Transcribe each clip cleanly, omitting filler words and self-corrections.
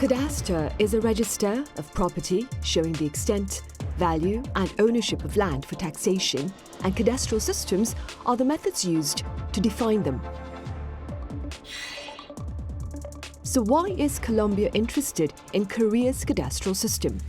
Cadastral is a register of property showing the extent, value and ownership of land for taxation, and cadastral systems are the methods used to define them. So why is Colombia interested in Korea's cadastral system?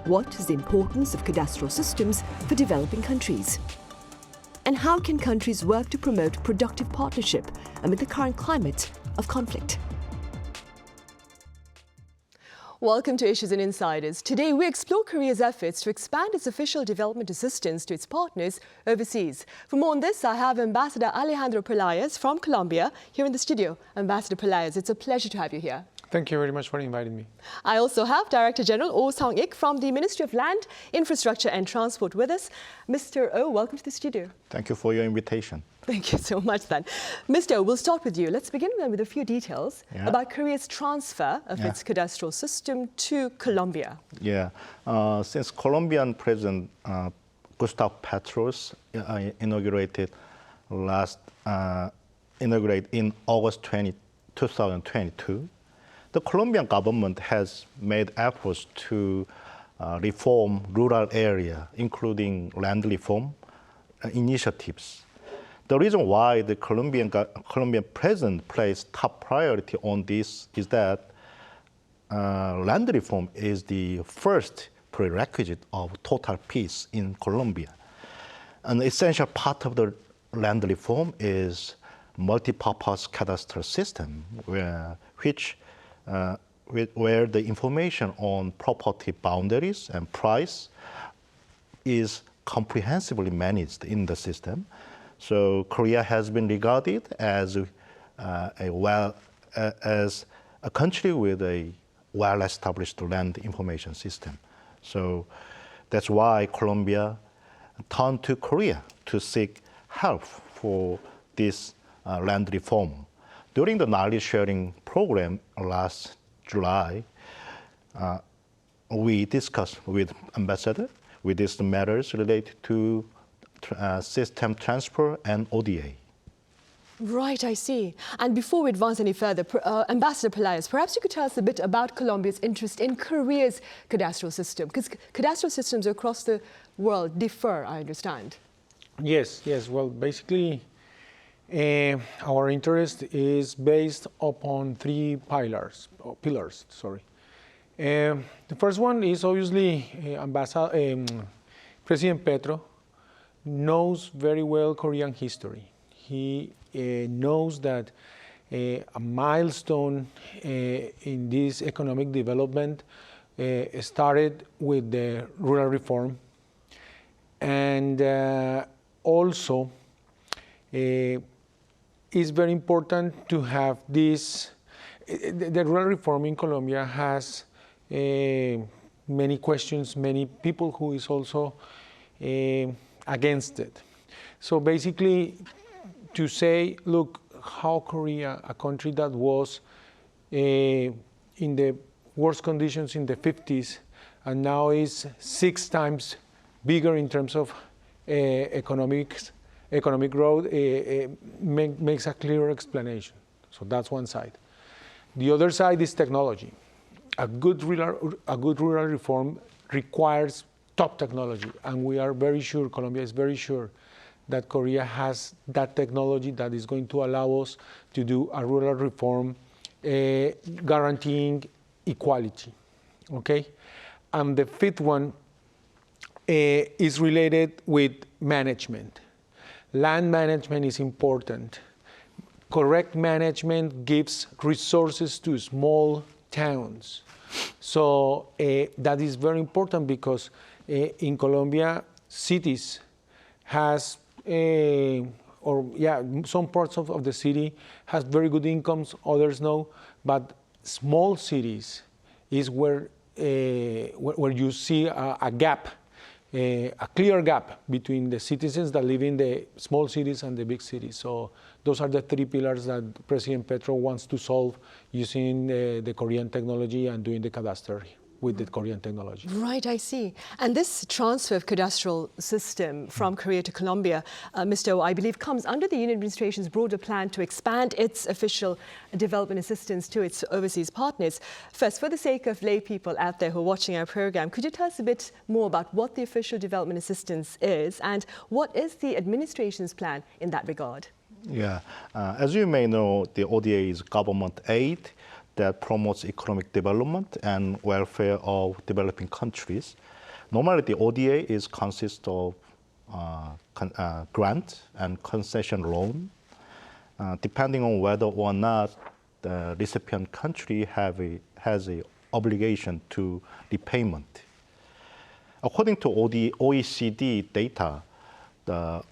What is the importance of cadastral systems for developing countries? And how can countries work to promote productive partnership amid the current climate of conflict? Welcome to Issues and Insiders. Today we explore Korea's efforts to expand its official development assistance to its partners overseas. For more on this, I have Ambassador Alejandro Pelaez from Colombia here in the studio. Ambassador Pelaez, it's a pleasure to have you here. Thank you very much for inviting me. I also have Director General Oh Seong-Ik from the Ministry of Land, Infrastructure and Transport with us. Mr. Oh, welcome to the studio. Thank you for your invitation. Thank you so much then. Mr. Oh, we'll start with you. Let's begin then with a few details about Korea's transfer of its cadastral system to Colombia. Since Colombian President Gustavo Petro's inaugurated in August 2022, the Colombian government has made efforts to reform rural area, including land reform initiatives. The reason why the Colombian president placed top priority on this is that land reform is the first prerequisite of total peace in Colombia. An essential part of the land reform is multi-purpose cadastral system, where the information on property boundaries and price is comprehensively managed in the system. So Korea has been regarded as a country with a well-established land information system. So that's why Colombia turned to Korea to seek help for this land reform. During the knowledge sharing program last July, we discussed with Ambassador the matters related to system transfer and ODA. Right, I see. And before we advance any further, Ambassador Pelaez, perhaps you could tell us a bit about Colombia's interest in Korea's cadastral system, because cadastral systems across the world differ, I understand. Yes. Well, basically, our interest is based upon three pillars. The first one is obviously President Petro knows very well Korean history. He knows that a milestone in this economic development started with the rural reform, and also it's very important to have this. The rural reform in Colombia has many questions, many people who is also against it. So basically, to say, look, how Korea, a country that was in the worst conditions in the 50s, and now is 6 times bigger in terms of economic growth, makes a clearer explanation. So that's one side. The other side is technology. A good rural reform requires top technology, and we are very sure, Colombia is very sure, that Korea has that technology that is going to allow us to do a rural reform guaranteeing equality, okay? And the fifth one is related with management. Land management is important. Correct management gives resources to small towns. So that is very important because in Colombia, cities has, some parts of the city has very good incomes, others no, but small cities is where you see a gap, a clear gap between the citizens that live in the small cities and the big cities. So those are the three pillars that President Petro wants to solve using the Korean technology and doing the cadastral with the Korean technology. Right, I see. And this transfer of cadastral system from Korea to Colombia, Mr. Oh, I believe comes under the Yoon administration's broader plan to expand its official development assistance to its overseas partners. First, for the sake of lay people out there who are watching our program, could you tell us a bit more about what the official development assistance is and what is the administration's plan in that regard? Yeah, as you may know, the ODA is government aid that promotes economic development and welfare of developing countries. Normally, the ODA consists of grant and concession loan, depending on whether or not the recipient country has an obligation to repayment. According to OECD data, the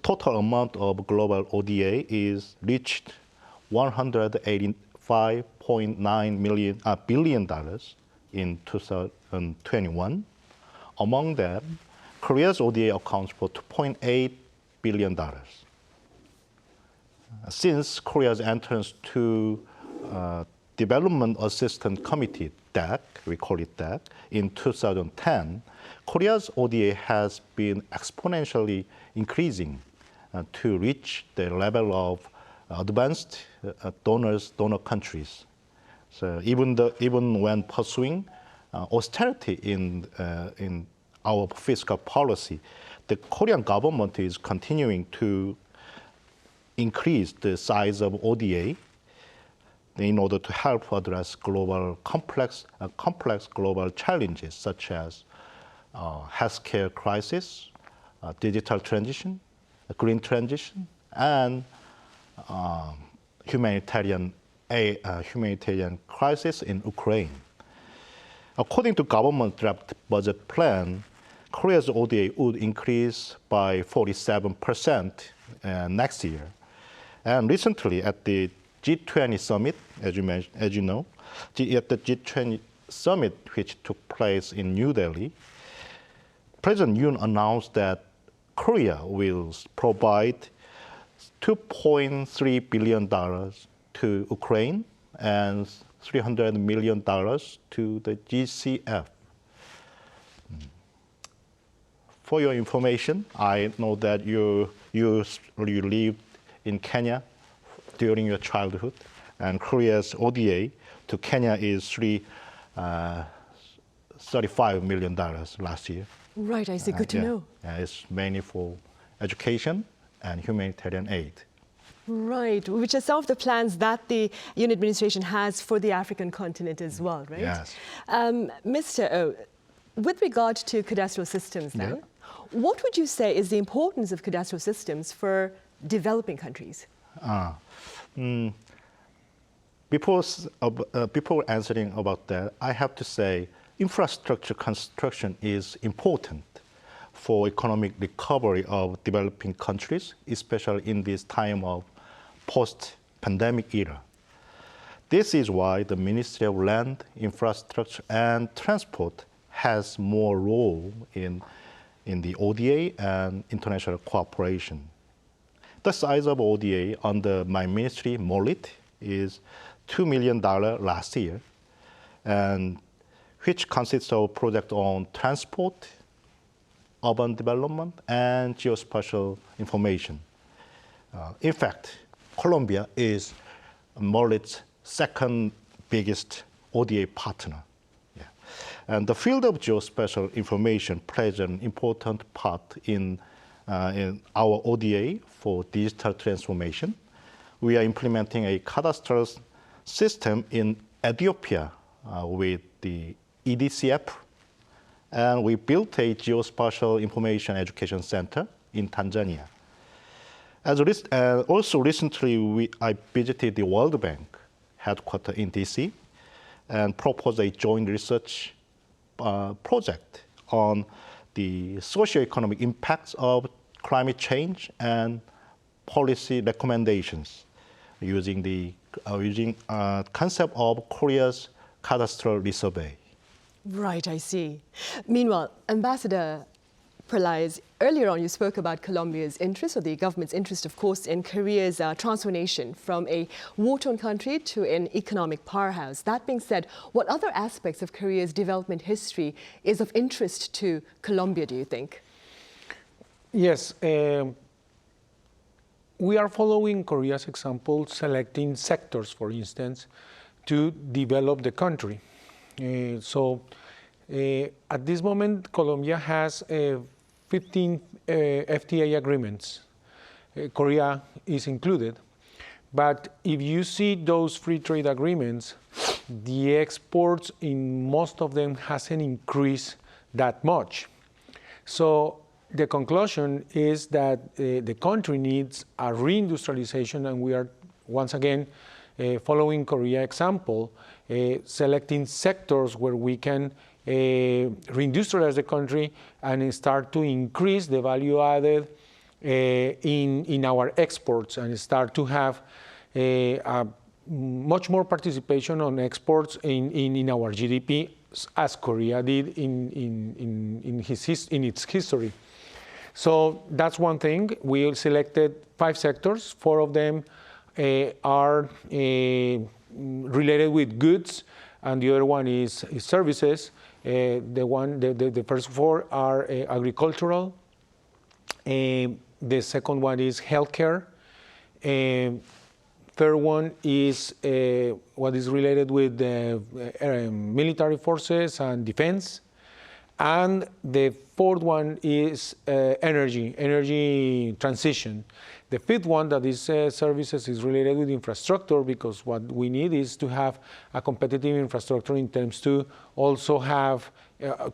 total amount of global ODA is reached $185.9 billion in 2021. Among them, Korea's ODA accounts for $2.8 billion. Since Korea's entrance to Development Assistance Committee, DAC, we call it DAC, in 2010, Korea's ODA has been exponentially increasing to reach the level of advanced donor countries. So even when pursuing austerity in our fiscal policy, the Korean government is continuing to increase the size of ODA in order to help address complex global challenges such as healthcare crisis, digital transition, green transition, and humanitarian crisis in Ukraine. According to government draft budget plan, Korea's ODA would increase by 47% next year. And recently at the G20 summit, as you know, at the G20 summit which took place in New Delhi, President Yoon announced that Korea will provide $2.3 billion to Ukraine and $300 million to the GCF. For your information, I know that you lived in Kenya during your childhood, and Korea's ODA to Kenya is $35 million last year. Right, I see. Good to know. It's mainly for education and humanitarian aid. Right, which are some of the plans that the Yoon administration has for the African continent as well, right? Yes. Mr. Oh, with regard to cadastral systems then, what would you say is the importance of cadastral systems for developing countries? Before answering about that, I have to say infrastructure construction is important for economic recovery of developing countries, especially in this time of post-pandemic era. This is why the Ministry of Land, Infrastructure and Transport has more role in the ODA and international cooperation. The size of ODA under my ministry, MOLIT, is $2 million last year, and which consists of projects on transport, urban development, and geospatial information. In fact, Colombia is MOLIT's second biggest ODA partner. Yeah. And the field of geospatial information plays an important part in our ODA for digital transformation. We are implementing a cadastral system in Ethiopia with the EDCF, and we built a geospatial information education center in Tanzania. Also recently, I visited the World Bank headquarters in DC and proposed a joint research project on the socio-economic impacts of climate change and policy recommendations using the concept of Korea's cadastral resurvey. Right, I see. Meanwhile, Ambassador Pelaez, earlier on you spoke about Colombia's interest, or the government's interest, of course, in Korea's transformation from a war-torn country to an economic powerhouse. That being said, what other aspects of Korea's development history is of interest to Colombia, do you think? Yes. We are following Korea's example, selecting sectors, for instance, to develop the country. At this moment, Colombia has 15 FTA agreements. Korea is included. But if you see those free trade agreements, the exports in most of them hasn't increased that much. So the conclusion is that the country needs a reindustrialization, and we are, once again, following Korea example, selecting sectors where we can reindustrialize the country and start to increase the value added in our exports, and start to have a much more participation on exports in our GDP, as Korea did in its history. So that's one thing. We selected 5 sectors. 4 of them are related with goods, and the other one is services. The first 4 are agricultural. The second one is healthcare. Third one is what is related with military forces and defense. And the fourth one is energy transition. The fifth one, that is services, is related with infrastructure, because what we need is to have a competitive infrastructure in terms to also have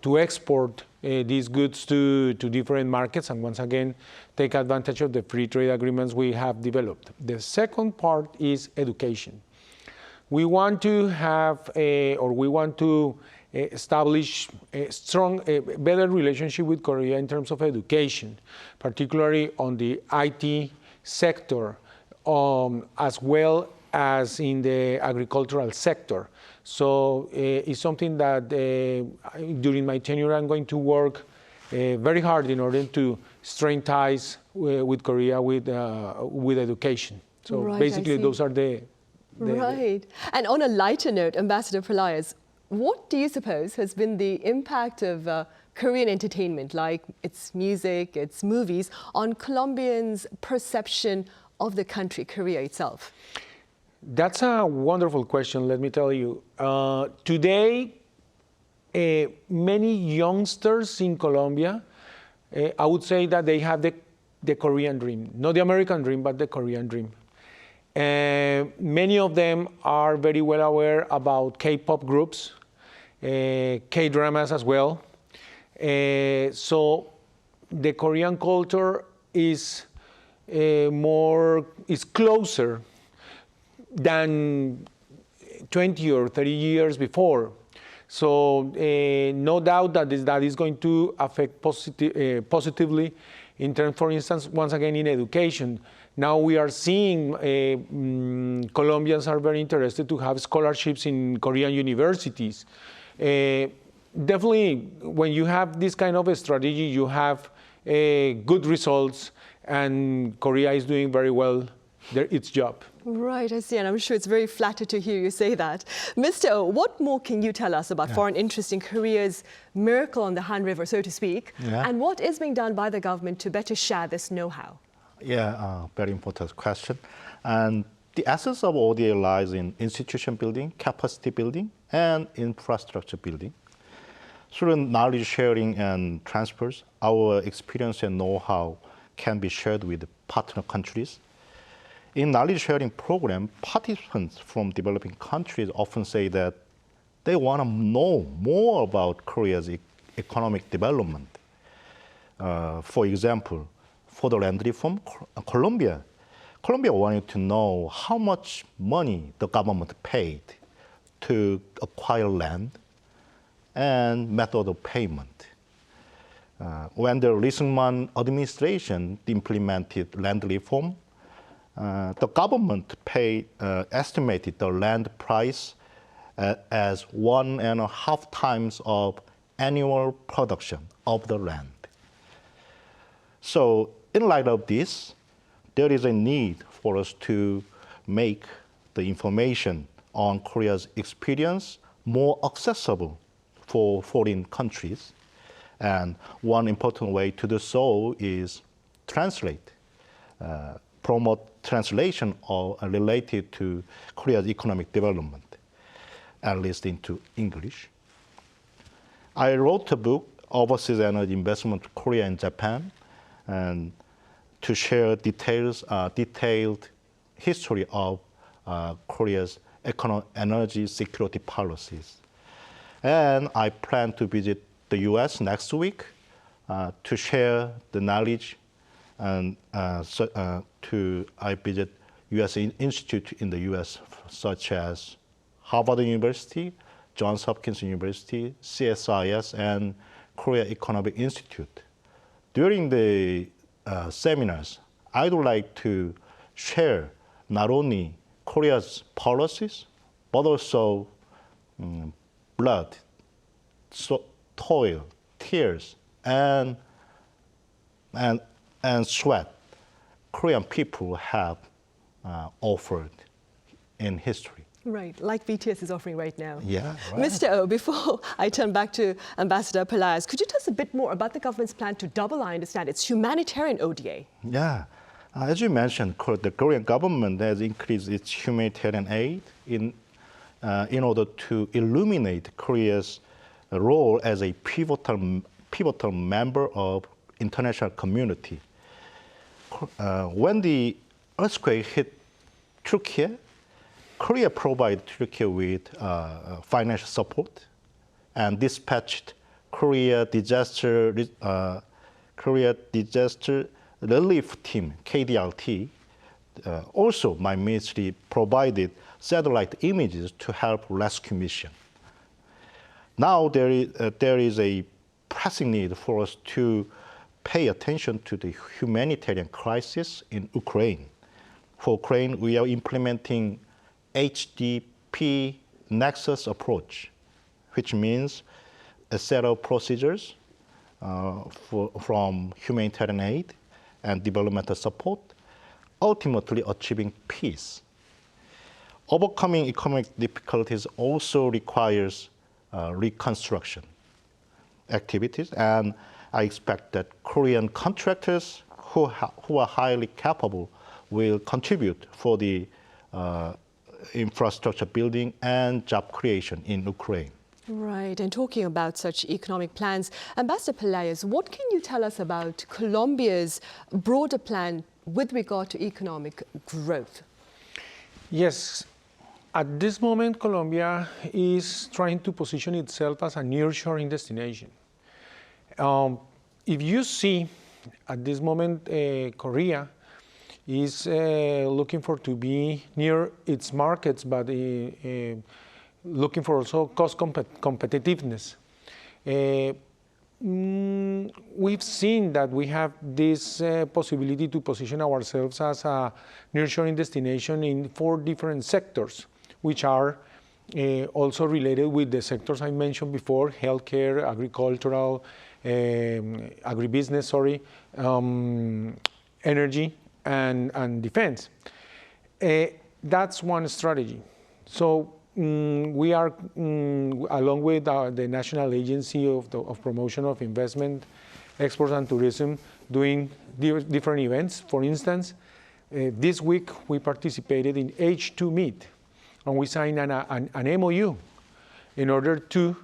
to export these goods to different markets, and once again take advantage of the free trade agreements we have developed. The second part is education. We want to have establish a strong, better relationship with Korea in terms of education, particularly on the IT sector, as well as in the agricultural sector. So it's something that during my tenure I'm going to work very hard in order to strengthen ties with Korea with education. So right, basically those are the right. And on a lighter note, Ambassador Pelaez, what do you suppose has been the impact of Korean entertainment, like its music, its movies, on Colombians' perception of the country, Korea itself? That's a wonderful question, let me tell you. Today, many youngsters in Colombia, I would say that they have the Korean dream, not the American dream, but the Korean dream. Many of them are very well aware about K-pop groups, K-dramas as well. So the Korean culture is closer than 20 or 30 years before. So no doubt that is going to affect positively in terms, for instance, once again in education. Now we are seeing Colombians are very interested to have scholarships in Korean universities. Definitely, when you have this kind of a strategy, you have good results, and Korea is doing very well its job. Right, I see, and I'm sure it's very flattered to hear you say that. Mr. Oh, what more can you tell us about foreign interest in Korea's miracle on the Han River, so to speak, and what is being done by the government to better share this know-how? Yeah, very important question. And the essence of ODA lies in institution building, capacity building, and infrastructure building. Through knowledge sharing and transfers, our experience and know-how can be shared with partner countries. In knowledge sharing program, participants from developing countries often say that they want to know more about Korea's economic development. For example, for the land reform, Colombia wanted to know how much money the government paid to acquire land and method of payment. When the recent administration implemented land reform, the government estimated the land price as 1.5 times of annual production of the land. So in light of this, there is a need for us to make the information on Korea's experience more accessible for foreign countries. And one important way to do so is translate, promote translation related to Korea's economic development, at least into English. I wrote a book, Overseas Energy Investment Korea and Japan, and to share detailed history of Korea's energy security policies. And I plan to visit the US next week to share the knowledge, and I visit US institute in the US, such as Harvard University, Johns Hopkins University, CSIS, and Korea Economic Institute. During the seminars, I would like to share not only Korea's policies, but also blood, toil, tears, and sweat Korean people have offered in history. Right, like BTS is offering right now. Yeah, right. Mr. Oh, before I turn back to Ambassador Pelaez, could you tell us a bit more about the government's plan to double, I understand, its humanitarian ODA? Yeah. As you mentioned, the Korean government has increased its humanitarian aid in order to illuminate Korea's role as a pivotal member of international community. When the earthquake hit Turkey, Korea provided Turkey with financial support and dispatched Korea Disaster Relief Team, KDRT. Also, my ministry provided satellite images to help rescue mission. Now there is a pressing need for us to pay attention to the humanitarian crisis in Ukraine. For Ukraine, we are implementing HDP Nexus approach, which means a set of procedures from humanitarian aid and developmental support, ultimately achieving peace. Overcoming economic difficulties also requires reconstruction activities, and I expect that Korean contractors who are highly capable will contribute for the infrastructure building and job creation in Ukraine. Right, and talking about such economic plans, Ambassador Pelaez, what can you tell us about Colombia's broader plan with regard to economic growth? Yes, at this moment, Colombia is trying to position itself as a nearshoring destination. If you see, at this moment, Korea is looking for to be near its markets, but looking for also cost competitiveness. We've seen that we have this possibility to position ourselves as a nearshoring destination in 4 different sectors, which are also related with the sectors I mentioned before: healthcare, agricultural, agribusiness, energy, and defense. That's one strategy. So we are, along with the National Agency of Promotion of Investment, Exports and Tourism, doing different events. For instance, this week we participated in H2 Meet, and we signed an MOU in order to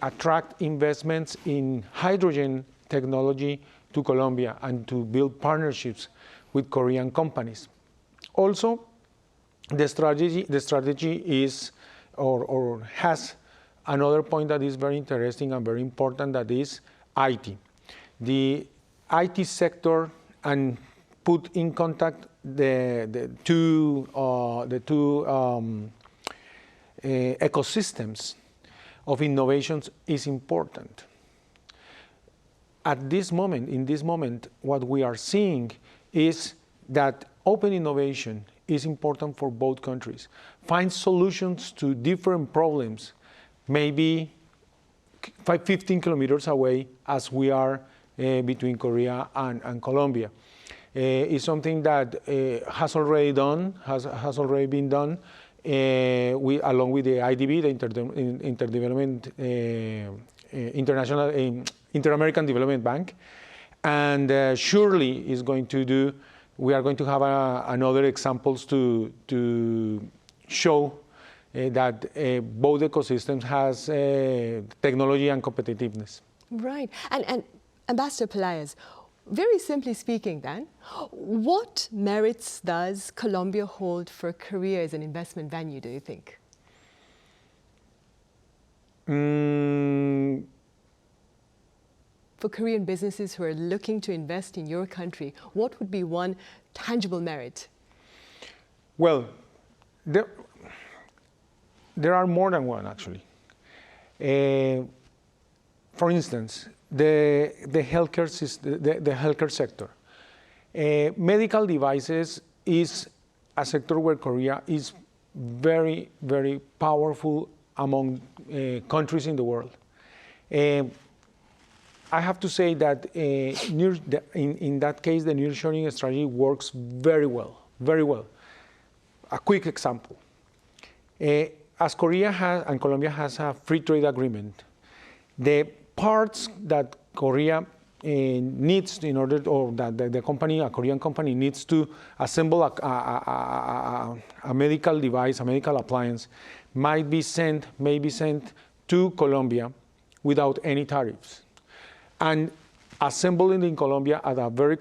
attract investments in hydrogen technology to Colombia and to build partnerships with Korean companies. Also, the strategy is or has another point that is very interesting and very important, that is IT. The IT sector, and put in contact the two ecosystems of innovations is important. At this moment, in this moment, what we are seeing is that open innovation is important for both countries. Find solutions to different problems, maybe 15 kilometers away, as we are between Korea and Colombia. It's something that has already been done along with the IDB, the Inter-American Development Bank, and surely is going to do. We are going to have another examples to show that both ecosystems has technology and competitiveness. Right, and Ambassador Pelaez, very simply speaking then, what merits does Colombia hold for Korea as an investment venue, do you think? For Korean businesses who are looking to invest in your country, what would be one tangible merit? Well, there are more than one, actually. For instance, the healthcare sector. Medical devices is a sector where Korea is very, very powerful among countries in the world. I have to say that in that case, the nearshoring strategy works very well, very well. A quick example. As Korea has and Colombia has a free trade agreement, the parts that Korea needs in order, or that a Korean company needs to assemble a medical device, a medical appliance, may be sent to Colombia without any tariffs, and assembled in Colombia at a very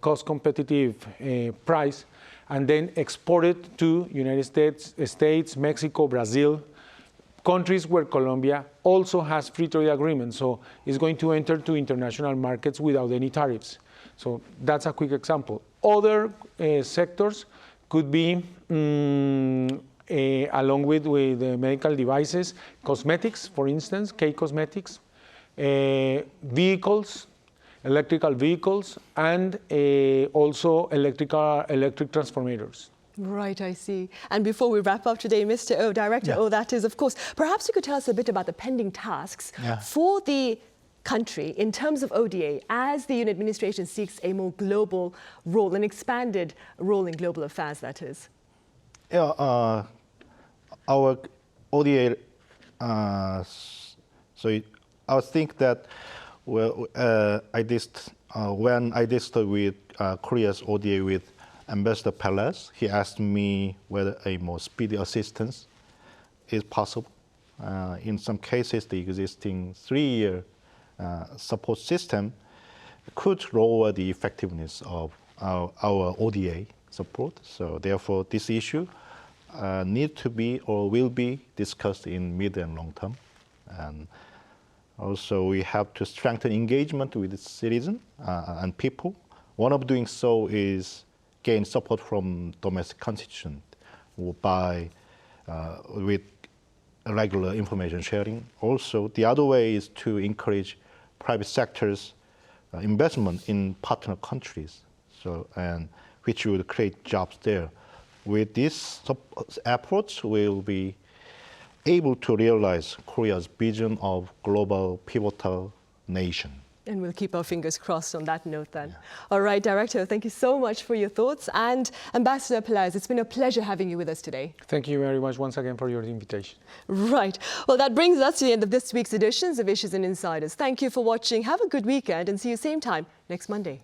cost competitive price, and then exported to United States, Mexico, Brazil, countries where Colombia also has free trade agreements. So it's going to enter to international markets without any tariffs. So that's a quick example. Other sectors could be, along with the medical devices, cosmetics, for instance, K-cosmetics, vehicles, electrical vehicles, and also electric transformators. Right, I see. And before we wrap up today, Mr. Oh, Director Oh, that is, of course, perhaps you could tell us a bit about the pending tasks for the country in terms of ODA as the Yoon administration seeks a more global role, an expanded role in global affairs, that is. Yeah, our ODA, so I think that when I discussed with Korea's ODA with Ambassador Pelaez, he asked me whether a more speedy assistance is possible. In some cases, the existing 3-year support system could lower the effectiveness of our ODA support. So therefore, this issue needs to be or will be discussed in mid and long term. And also, we have to strengthen engagement with citizens and people. One of doing so is gain support from domestic constituents with regular information sharing. Also, the other way is to encourage private sector's investment in partner countries, and which would create jobs there. With this approach, we'll be able to realize Korea's vision of global pivotal nation. And we'll keep our fingers crossed on that note then. Yeah. All right, Director, thank you so much for your thoughts. And Ambassador Pelaez, it's been a pleasure having you with us today. Thank you very much once again for your invitation. Right. Well, that brings us to the end of this week's editions of Issues and Insiders. Thank you for watching. Have a good weekend and see you same time next Monday.